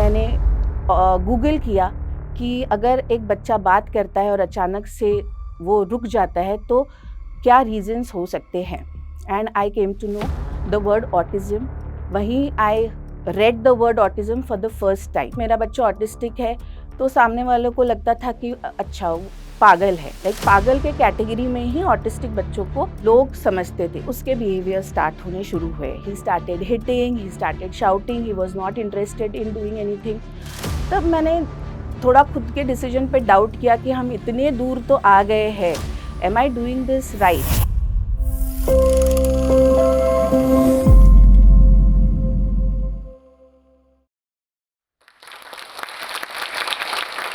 मैंने गूगल किया कि अगर एक बच्चा बात करता है और अचानक से वो रुक जाता है तो क्या रीजंस हो सकते हैं। And I came to know the word autism. वहीं I read the word autism for the first time. मेरा बच्चा ऑटिस्टिक है तो सामने वालों को लगता था कि अच्छा वो पागल है, लाइक पागल के कैटेगरी में ही ऑटिस्टिक बच्चों को लोग समझते थे। उसके बिहेवियर स्टार्ट होने शुरू हुए। He started hitting, he started shouting, he was not interested in doing anything. तब मैंने थोड़ा खुद के डिसीजन पे डाउट किया कि हम इतने दूर तो आ गए हैं, am I doing this right.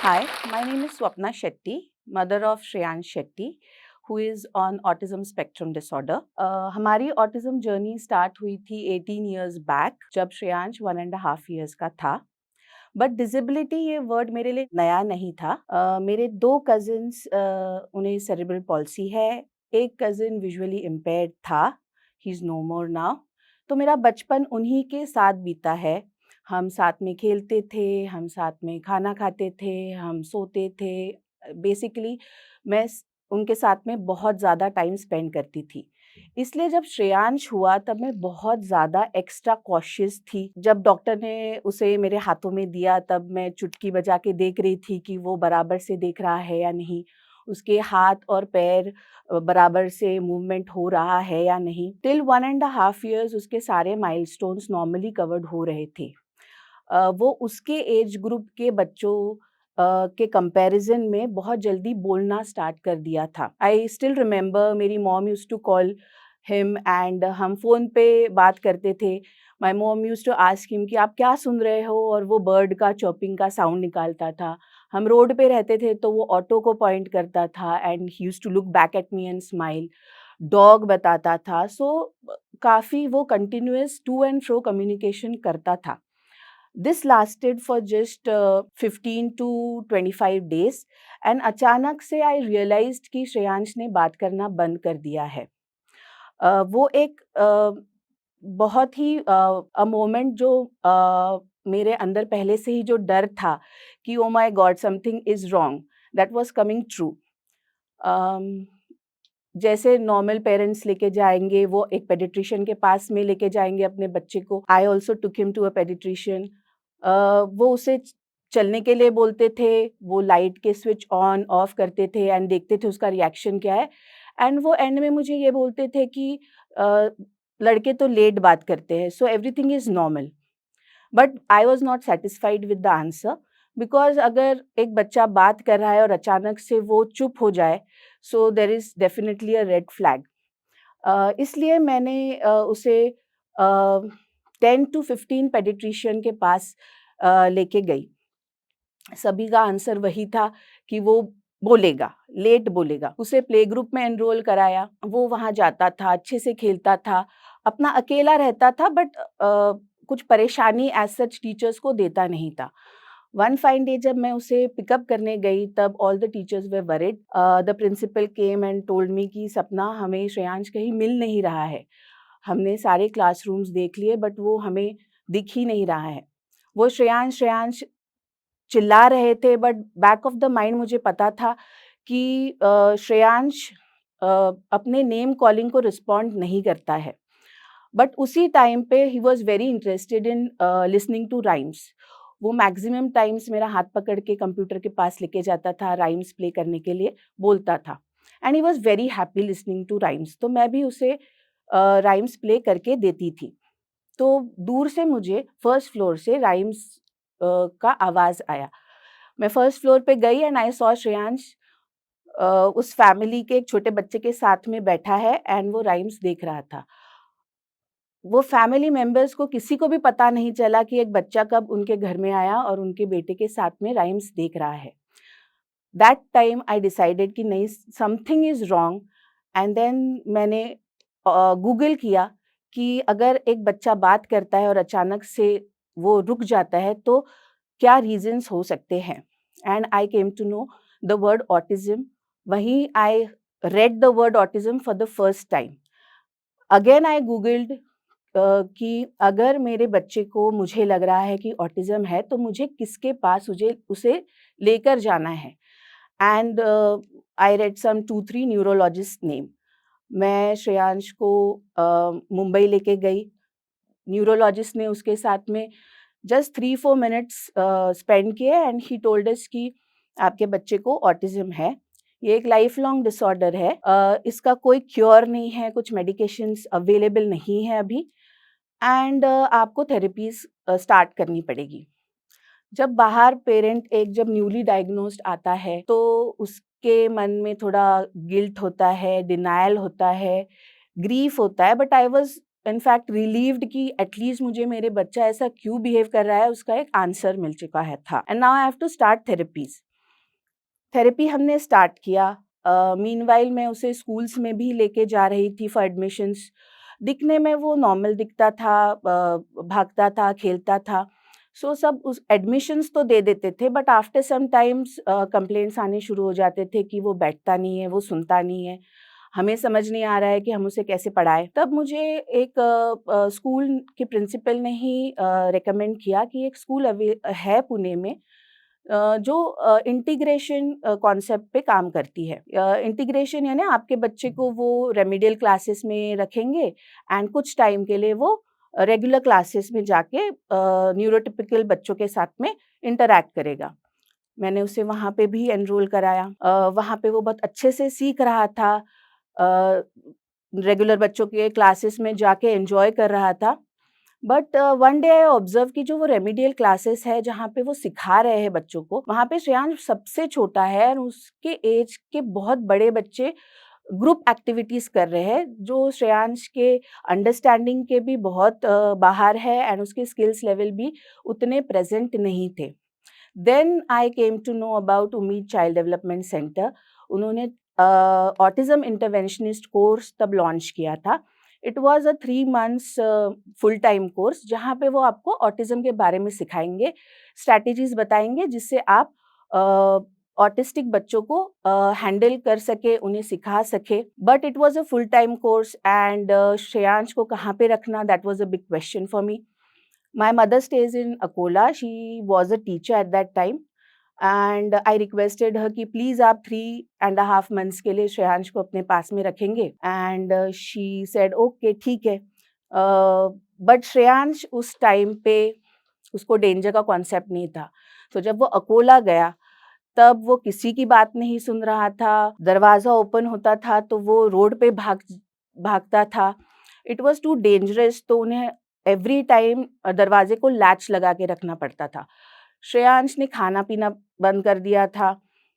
Hi, my name is Swapna Shetty, mother of Shreyansh Shetty, who is on autism spectrum disorder. हमारी autism journey start हुई थी 18 years back जब श्रेयांश 1.5 years का था। बट डिसेबिलिटी ये वर्ड मेरे लिए नया नहीं था। मेरे 2 कजिन्स उन्हें सेरेब्रल पॉल्सी है। एक कजिन विजुअली इम्पेयर्ड था, he is no more now. तो मेरा बचपन उन्हीं के साथ बीता है। हम साथ में खेलते थे, हम साथ में खाना खाते थे, हम सोते थे। बेसिकली मैं उनके साथ में बहुत ज़्यादा टाइम स्पेंड करती थी। इसलिए जब श्रेयांश हुआ तब मैं बहुत ज़्यादा एक्स्ट्रा कॉशियस थी। जब डॉक्टर ने उसे मेरे हाथों में दिया तब मैं चुटकी बजा के देख रही थी कि वो बराबर से देख रहा है या नहीं, उसके हाथ और पैर बराबर से मूवमेंट हो रहा है या नहीं। टिल 1.5 years उसके सारे माइलस्टोन्स नॉर्मली कवर्ड हो रहे थे। वो उसके एज ग्रुप के बच्चों के कंपैरिजन में बहुत जल्दी बोलना स्टार्ट कर दिया था। आई स्टिल रिमेंबर मेरी mom used to call him and हम फ़ोन पे बात करते थे। My mom used to ask him कि आप क्या सुन रहे हो, और वो बर्ड का चॉपिंग का साउंड निकालता था। हम रोड पे रहते थे तो वो ऑटो को पॉइंट करता था and he used to look back at me and smile. Dog बताता था। सो काफ़ी वो continuous to and fro communication करता था। This lasted for just 15 to 25 days and अचानक से I realized कि श्रेयांश ने बात करना बंद कर दिया है। वो एक बहुत ही अ मोमेंट जो मेरे अंदर पहले से ही जो डर था कि oh my God something is wrong, that was coming true. जैसे नॉर्मल पेरेंट्स लेके जाएँगे, वो एक पेडियाट्रिशियन के पास में लेके जाएँगे अपने बच्चे को। I also took him to a paediatrician. वो उसे चलने के लिए बोलते थे, वो लाइट के स्विच ऑन ऑफ करते थे एंड देखते थे उसका रिएक्शन क्या है। एंड वो एंड में मुझे ये बोलते थे कि लड़के तो लेट बात करते हैं, so everything is normal. But I was not satisfied with the answer, because अगर एक बच्चा बात कर रहा है और अचानक से वो चुप हो जाए, so there is definitely a red flag. इसलिए मैंने उसे 10 टू 15 पेडियाट्रिशियन के पास लेके गई। सभी का आंसर वही था कि वो बोलेगा, लेट बोलेगा। उसे प्ले ग्रुप में एनरोल कराया, वो वहाँ जाता था, अच्छे से खेलता था, अपना अकेला रहता था, बट कुछ परेशानी एज़ सच टीचर्स को देता नहीं था। वन फाइन डे जब मैं उसे पिकअप करने गई तब all the teachers were worried. The principal came and told me कि सपना, हमें श्रेयांश कहीं मिल नहीं रहा है। हमने सारे क्लासरूम्स देख लिए बट वो हमें दिख ही नहीं रहा है। वो श्रेयांश श्रेयांश चिल्ला रहे थे, but back of the mind मुझे पता था कि श्रेयांश अपने नेम कॉलिंग को रिस्पॉन्ड नहीं करता है। बट उसी टाइम पे he was very interested in listening to rhymes. वो मैक्सिमम टाइम्स मेरा हाथ पकड़ के कंप्यूटर के पास लेके जाता था, राइम्स प्ले करने के लिए बोलता था and he was very happy listening to rhymes. तो मैं भी उसे राइम्स प्ले करके देती थी। तो दूर से मुझे फर्स्ट फ्लोर से राइम्स का आवाज़ आया। मैं फर्स्ट फ्लोर पे गई एंड आई सॉ श्रेयांश उस फैमिली के एक छोटे बच्चे के साथ में बैठा है एंड वो राइम्स देख रहा था। वो फैमिली मेंबर्स को किसी को भी पता नहीं चला कि एक बच्चा कब उनके घर में आया और उनके बेटे के साथ में राइम्स देख रहा है। दैट टाइम आई डिसाइडेड कि नहीं, something is wrong. And then मैंने गूगल किया कि अगर एक बच्चा बात करता है और अचानक से वो रुक जाता है तो क्या रीजंस हो सकते हैं। And I came to know the word autism. वहीं I read the word autism for the first time. Again I googled कि अगर मेरे बच्चे को मुझे लग रहा है कि ऑटिज़्म है, तो मुझे किसके पास उसे लेकर जाना है। And I read some 2-3 neurologist name. मैं श्रेयांश को मुंबई लेके गई। न्यूरोलॉजिस्ट ने उसके साथ में जस्ट 3-4 मिनट्स स्पेंड किए एंड ही टोल्ड अस कि आपके बच्चे को ऑटिज़्म है। ये एक लाइफ लॉन्ग डिसऑर्डर है। इसका कोई क्योर नहीं है, कुछ मेडिकेशंस अवेलेबल नहीं है अभी एंड आपको थेरेपीज़ स्टार्ट करनी पड़ेगी। जब बाहर पेरेंट जब न्यूली डायग्नोस्ड आता है, तो उसके मन में थोड़ा गिल्ट होता है, डिनायल होता है, ग्रीफ होता है, but I was in fact relieved कि एटलीस्ट मुझे मेरे बच्चा ऐसा क्यों बिहेव कर रहा है, उसका एक आंसर मिल चुका है था and now I have to start therapies. Therapy हमने स्टार्ट किया। मीनवाइल मैं उसे स्कूल्स में भी लेके जा रही थी फॉर एडमिशन्स। दिखने में वो नॉर्मल दिखता था, भागता था, खेलता था। सो सब उस एडमिशन्स तो दे देते थे but after some times complaints आने शुरू हो जाते थे कि वो बैठता नहीं है, वो सुनता नहीं है। हमें समझ नहीं आ रहा है कि हम उसे कैसे पढ़ाएँ। तब मुझे एक स्कूल के प्रिंसिपल ने ही रिकमेंड किया कि एक स्कूल है पुणे में, जो इंटीग्रेशन कॉन्सेप्ट पे काम करती है। इंटीग्रेशन यानी आपके बच्चे को वो रेमेडियल क्लासेस में रखेंगे एंड कुछ टाइम के लिए वो रेगुलर क्लासेस में जाके न्यूरोटिपिकल बच्चों के साथ में इंटरैक्ट करेगा। मैंने उसे वहाँ पे भी एनरोल कराया। वहाँ पे वो बहुत अच्छे से सीख रहा था। रेगुलर बच्चों के क्लासेस में जाके एन्जॉय कर रहा था। But one day I observe कि जो वो रेमेडियल क्लासेस है जहाँ पे वो सिखा रहे हैं बच्चों को, वहाँ पे श्रेयांश सबसे छोटा है और उसके एज के बहुत बड़े बच्चे ग्रुप एक्टिविटीज़ कर रहे हैं, जो श्रेयांश के अंडरस्टैंडिंग के भी बहुत बाहर है एंड उसके स्किल्स लेवल भी उतने प्रेज़ेंट नहीं थे। Then I came to know about Ummeed child development centre. उन्होंने ऑटिज़्म इंटरवेंशनिस्ट कोर्स तब लॉन्च किया था। It was a 3 months full time course जहाँ पे वो आपको ऑटिज़्म के बारे में सिखाएँगे, स्ट्रैटेजीज़ बताएँगे जिससे आप ऑटिस्टिक बच्चों को हैंडल कर सकें, उन्हें सिखा सकें। But it was a full time course and Shreyansh को कहाँ पे रखना, that was a big question for me. My mother stays in Akola. She was a teacher at that time. And I requested हर कि प्लीज़ आप 3.5 months के लिए श्रेयांश को अपने पास में रखेंगे एंड शी सेड ओके ठीक है। बट श्रेयांश उस टाइम पे उसको डेंजर का कॉन्सेप्ट नहीं था। तो जब वो अकोला गया तब वो किसी की बात नहीं सुन रहा था। दरवाज़ा ओपन होता था तो वो रोड पे भागता था। इट वाज़ टू डेंजरस, तो उन्हें एवरी टाइम दरवाजे को लैच लगा के रखना पड़ता था। श्रेयांश ने खाना-पीना बंद कर दिया था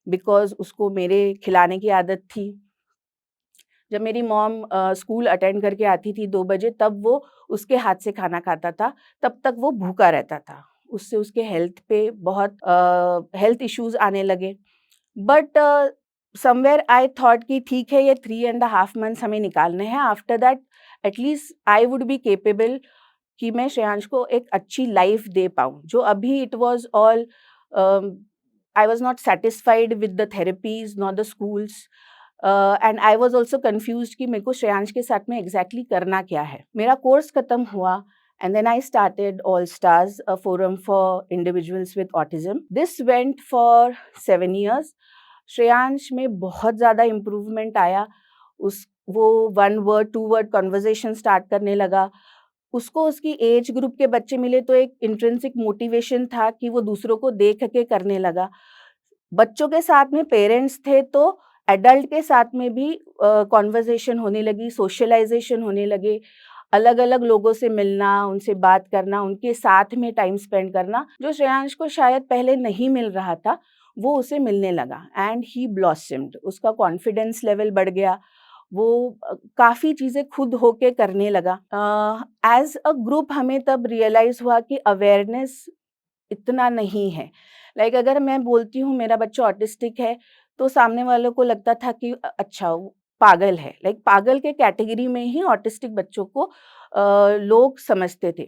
बिकॉज़ उसको मेरे खिलाने की आदत थी। जब मेरी मॉम स्कूल अटेंड करके आती थी 2 बजे तब वो उसके हाथ से खाना खाता था, तब तक वो भूखा रहता था। उससे उसके हेल्थ पे बहुत हेल्थ इश्यूज़ आने लगे। बट समवेयर आई थॉट कि ठीक है ये 3.5 मंथ्स हमें निकालने हैं। After that at least I would be capable कि मैं श्रेयांश को एक अच्छी लाइफ दे पाऊँ। जो अभी it was all I was not satisfied with the therapies nor the schools and I was also confused कि मेरे को श्रेयांश के साथ में एग्ज़ैक्टली करना क्या है। मेरा कोर्स खत्म हुआ and then I started All Stars, a forum for individuals with autism. This went for 7 years. Shreyansh में बहुत ज़्यादा इम्प्रूवमेंट आया। वो 1 वर्ड 2 वर्ड कन्वर्सेशन स्टार्ट करने लगा। उसको उसकी एज ग्रुप के बच्चे मिले तो एक इंट्रिंसिक मोटिवेशन था कि वो दूसरों को देख के करने लगा। बच्चों के साथ में पेरेंट्स थे तो एडल्ट के साथ में भी कन्वर्सेशन होने लगी, सोशलाइजेशन होने लगे। अलग-अलग लोगों से मिलना, उनसे बात करना, उनके साथ में टाइम स्पेंड करना, जो श्रेयांश को शायद पहले नहीं मिल रहा था, वो उसे मिलने लगा एंड ही ब्लॉसम्ड। उसका कॉन्फिडेंस लेवल बढ़ गया। वो काफ़ी चीज़ें खुद होके करने लगा। एज़ अ ग्रुप हमें तब रियलाइज़ हुआ कि अवेयरनेस इतना नहीं है। लाइक अगर मैं बोलती हूँ मेरा बच्चा ऑटिस्टिक है, तो सामने वालों को लगता था कि अच्छा वो पागल है। लाइक पागल के कैटेगरी में ही ऑटिस्टिक बच्चों को लोग समझते थे।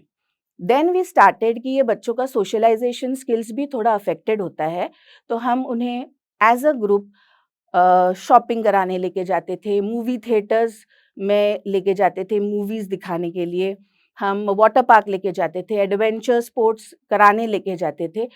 देन वी स्टार्टेड कि ये बच्चों का सोशलाइज़ेशन स्किल्स भी थोड़ा अफेक्टेड होता है, तो हम उन्हें एज़ अ ग्रुप शॉपिंग कराने लेके जाते थे, मूवी थिएटर्स में लेके जाते थे मूवीज़ दिखाने के लिए। हम वाटर पार्क लेके जाते थे, एडवेंचर स्पोर्ट्स कराने लेके जाते थे।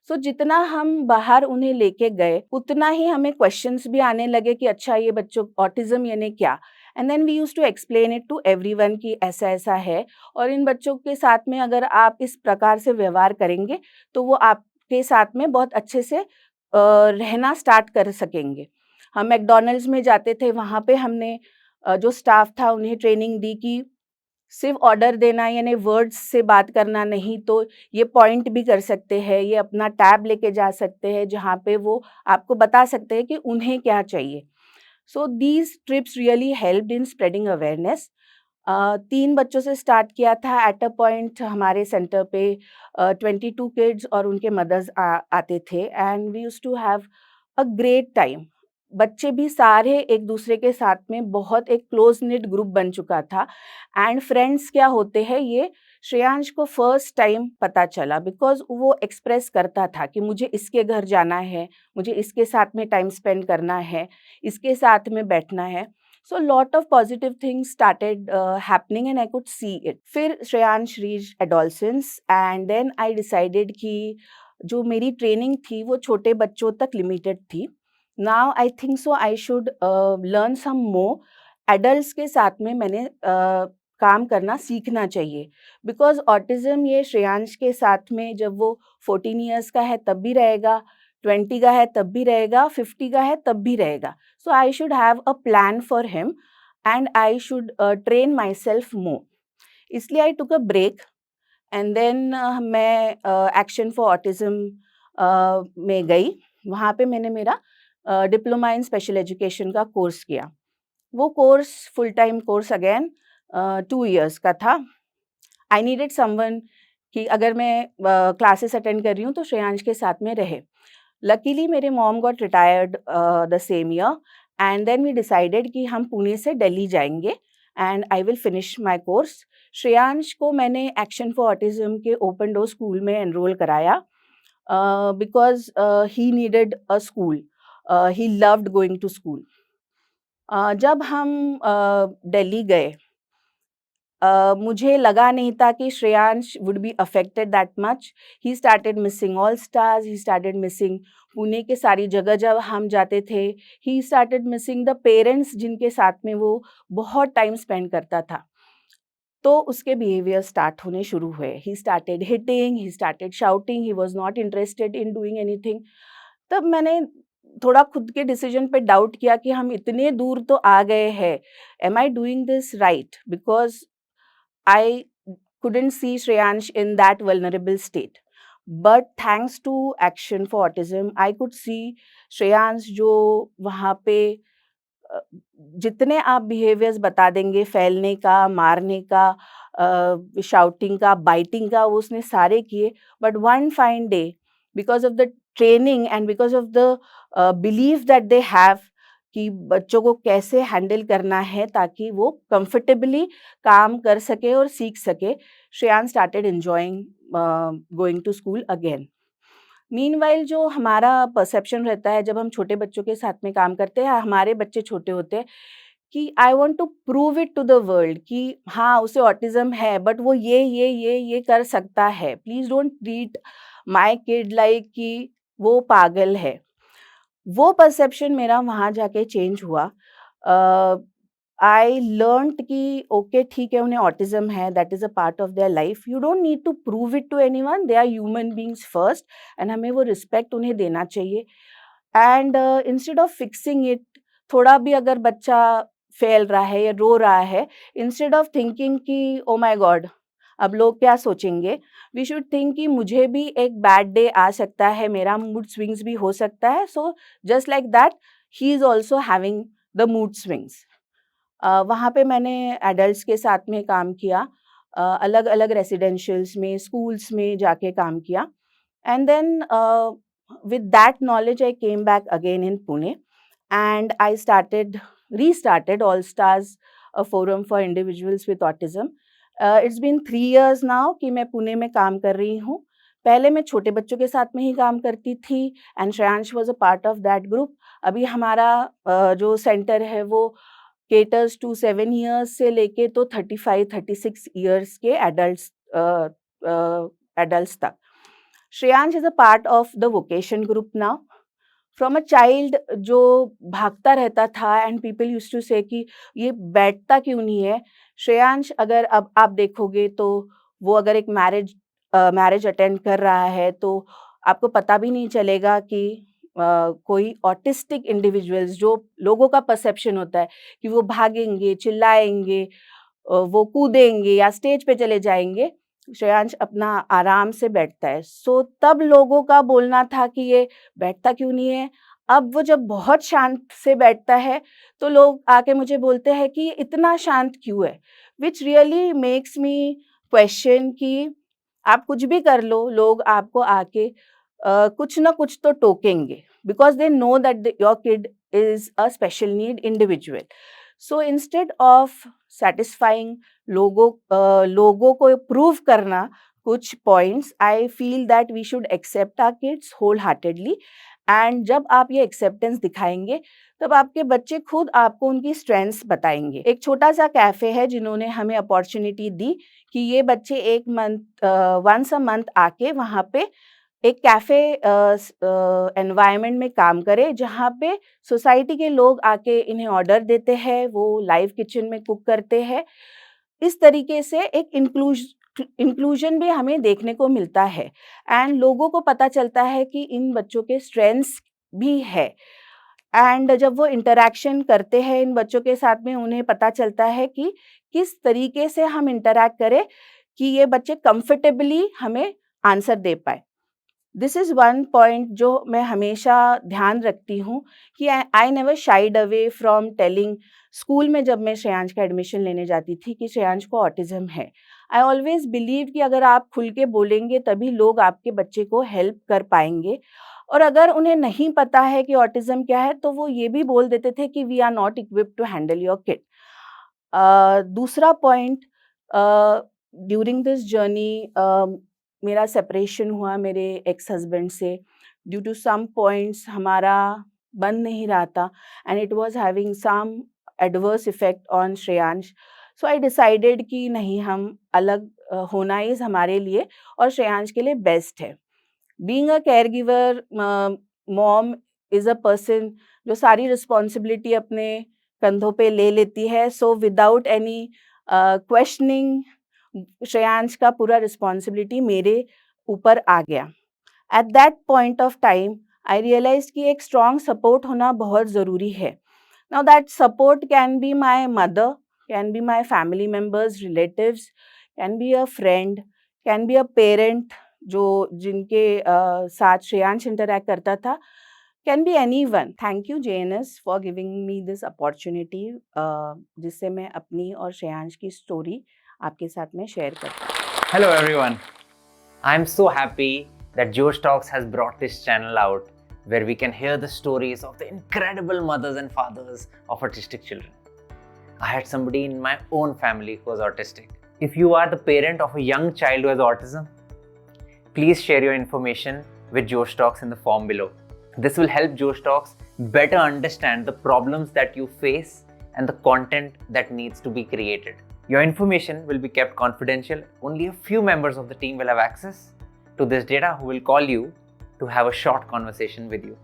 सो जितना हम बाहर उन्हें लेके गए, उतना ही हमें क्वेश्चन्स भी आने लगे कि अच्छा ये बच्चों ऑटिज़्म यानी क्या? And then we used to explain it to everyone कि ऐसा-ऐसा है और इन बच्चों के साथ में अगर आप इस प्रकार से व्यवहार करेंगे, तो वो आपके साथ में बहुत अच्छे से रहना स्टार्ट कर सकेंगे। हम मैकडॉनल्ड्स में जाते थे, वहाँ पे हमने जो स्टाफ था उन्हें ट्रेनिंग दी कि सिर्फ़ ऑर्डर देना यानी वर्ड्स से बात करना नहीं, तो ये पॉइंट भी कर सकते हैं, ये अपना टैब लेके जा सकते हैं, जहाँ पे वो आपको बता सकते हैं कि उन्हें क्या चाहिए। So these trips really helped in spreading awareness. 3 बच्चों से स्टार्ट किया था, एट अ पॉइंट हमारे सेंटर पे 22 किड्स और उनके मदर्स आते थे and we used to have a great time. बच्चे भी सारे एक-दूसरे के साथ में बहुत एक क्लोज़ निट ग्रुप बन चुका था एंड फ्रेंड्स क्या होते हैं ये श्रेयांश को फर्स्ट टाइम पता चला बिकॉज़ वो एक्सप्रेस करता था कि मुझे इसके घर जाना है, मुझे इसके साथ में टाइम स्पेंड करना है, इसके साथ में बैठना है। So a lot of positive things started happening and I could see it. फिर Shreyansh reached adolescence and then I decided कि जो मेरी ट्रेनिंग थी वो छोटे बच्चों तक लिमिटेड थी. Now I think so I should learn some more. Adults के साथ में मैंने काम करना सीखना चाहिए बिकॉज ऑटिज्म ये श्रेयांश के साथ में जब वो 14 ईयर्स का है तब भी रहेगा, 20 का है तब भी रहेगा, 50 का है तब भी रहेगा. So I should have a plan for him and I should train myself more. इसलिए I took a break and then मैं एक्शन फॉर ऑटिज्म में गई. वहाँ पे मैंने मेरा डिप्लोमा इन स्पेशल एजुकेशन का कोर्स किया. वो course full time course again 2 years का था. आई नीडेड समवन कि अगर मैं क्लासेस अटेंड कर रही हूँ तो श्रेयांश के साथ में रहे. लकीली मेरे mom got retired the same year and then we decided कि हम पुणे से दिल्ली जाएंगे and I will finish my course. Shreyansh को मैंने एक्शन फॉर ऑटिज्म के ओपन डोर स्कूल में एनरोल कराया because he needed a school. He loved going to school. जब हम दिल्ली गए मुझे लगा नहीं था कि Shreyansh would be affected that much. He started missing all stars, he started missing Pune के सारी जगह जब हम जाते थे. ही स्टार्टेड मिसिंग द पेरेंट्स जिनके साथ में वो बहुत टाइम स्पेंड करता था. तो उसके बिहेवियर स्टार्ट होने शुरू हुए. He started hitting, he started shouting, he was not interested in doing anything. तब मैंने थोड़ा खुद के डिसीजन पे डाउट किया कि हम इतने दूर तो आ गए हैं, am I doing this right? Because I couldn't see Shreyansh in that vulnerable state. But thanks to Action for Autism, I could see Shreyansh जो वहाँ पे अ, जितने आप बिहेवियर्स बता देंगे फैलने का, मारने का, शाउटिंग का, बाइटिंग का, वो उसने सारे किए. But one fine day because of the training and because of the believe that they have कि बच्चों को कैसे हैंडल करना है ताकि वो कंफर्टेबली काम कर सके और सीख सके, Shreyansh started enjoying going to school again. Meanwhile जो हमारा परसेप्शन रहता है जब हम छोटे बच्चों के साथ में काम करते हैं, हमारे बच्चे छोटे होते हैं कि I want to prove it to the world कि हाँ, उसे ऑटिज़्म है बट वो ये कर सकता है. Please don't treat my kid like कि वो पागल है. वो परसेप्शन मेरा वहाँ जाके चेंज हुआ. आई लर्न्ड कि ओके ठीक है, उन्हें ऑटिज़्म है, that is a part of their life. You don't need to prove it to anyone, they are human beings first and हमें वो रिस्पेक्ट उन्हें देना चाहिए. And instead of fixing it, थोड़ा भी अगर बच्चा फैल रहा है या रो रहा है, इंस्टेड ऑफ थिंकिंग कि ओ माय गॉड अब लोग क्या सोचेंगे, वी शुड थिंक कि मुझे भी एक बैड डे आ सकता है, मेरा मूड स्विंग्स भी हो सकता है. So just like that he is also having the mood swings. वहाँ पे मैंने एडल्ट्स के साथ में काम किया, अलग-अलग रेसिडेंशियल्स में, स्कूल्स में जाके काम किया. And then with that knowledge I came back again in Pune and I restarted All Stars, a forum for individuals with autism. It's been 3 years now कि मैं पुणे में काम कर रही हूँ. पहले मैं छोटे बच्चों के साथ में ही काम करती थी and Shreyansh was a part of that group. अभी हमारा जो सेंटर है वो केटर्स टू 7 इयर्स से लेके तो 35-36 इयर्स के एडल्ट्स तक। Shreyansh is a part of the vocation group now. From a child जो भागता रहता था एंड पीपल यूज्ड टू से कि ये बैठता क्यों नहीं है? श्रेयांश अगर अब आप देखोगे तो वो अगर एक मैरिज अटेंड कर रहा है तो आपको पता भी नहीं चलेगा कि कोई ऑटिस्टिक इंडिविजुअल्स जो लोगों का परसेप्शन होता है कि वो भागेंगे, चिल्लाएँगे, वो कूदेंगे या स्टेज पे चले जाएँगे, श्रेयांश अपना आराम से बैठता है। सो तब लोगों का बोलना था कि ये बैठता क्यों नहीं है? अब वो जब बहुत शांत से बैठता है, तो लोग आके मुझे बोलते हैं कि ये इतना शांत क्यों है? Which really makes me question कि आप कुछ भी कर लो, लोग आपको आके कुछ ना कुछ तो टोकेंगे because they know that your kid is a special need individual. So instead of satisfying लोगों को प्रूव करना कुछ points, I feel that we should accept our kids wholeheartedly and जब आप ये एक्सेप्टेंस दिखाएँगे, तब आपके बच्चे खुद आपको उनकी स्ट्रेंथ्स बताएँगे। एक छोटा-सा कैफ़े है जिन्होंने हमें अपॉर्च्युनिटी दी कि ये बच्चे वन्स अ मंथ आके वहाँ पे एक कैफ़े एनवायरनमेंट में काम करें, जहाँ पे सोसाइटी के लोग आके इन्हें ऑर्डर देते हैं, वो लाइव किचन में कुक करते हैं। इस तरीके से एक इंक्लूजन भी हमें देखने को मिलता है एंड लोगों को पता चलता है कि इन बच्चों के स्ट्रेंथ्स भी है एंड जब वो इंटरैक्शन करते हैं इन बच्चों के साथ में, उन्हें पता चलता है कि किस तरीके से हम इंटरैक्ट करें कि ये बच्चे कंफर्टेबली हमें आंसर दे पाएँ। दिस इज़ वन पॉइंट जो मैं हमेशा ध्यान रखती हूँ कि I never shied away from telling. School में जब मैं श्रेयांश का एडमिशन लेने जाती थी कि श्रेयांश को ऑटिज़्म है, आई ऑलवेज़ बिलीव कि अगर आप खुल के बोलेंगे तभी लोग आपके बच्चे को हेल्प कर पाएँगे और अगर उन्हें नहीं पता है कि ऑटिज़्म क्या है, तो वो ये भी बोल देते थे कि we are not equipped to handle your kid. दूसरा पॉइंट, ड्यूरिंग दिस जर्नी मेरा सेपरेशन हुआ मेरे एक्स हस्बैंड से। ड्यू टू सम पॉइंट्स हमारा बन नहीं रहा था and it was having some adverse effect on Shreyansh. So I decided कि नहीं, हम अलग होना इज़ हमारे लिए और श्रेयांश के लिए बेस्ट है। Being a caregiver, mom is a person जो सारी रिस्पॉन्सिबिलिटी अपने कंधों पे ले लेती है। So without any questioning Shreyansh का पूरा रिस्पॉन्सिबिलिटी मेरे ऊपर आ गया। At that point of time I realise कि एक स्ट्रॉन्ग सपोर्ट होना बहुत ज़रूरी है। Now that support can be my mother, can be my family members, relatives, can be a friend, can be a parent जो जिनके साथ श्रेयांश इंटरैक्ट करता था, can be anyone. Thank you JNS for giving me this opportunity जिससे मैं अपनी और श्रेयांश की स्टोरी आपके साथ में शेयर करता हूँ। Hello everyone. I'm so happy that Josh Talks has brought this channel out where we can hear the stories of the incredible mothers and fathers of autistic children. I had somebody in my own family who was autistic. If you are the parent of a young child who has autism, please share your information with Josh Talks in the form below. This will help Josh Talks better understand the problems that you face and the content that needs to be created. Your information will be kept confidential. Only a few members of the team will have access to this data who will call you to have a short conversation with you.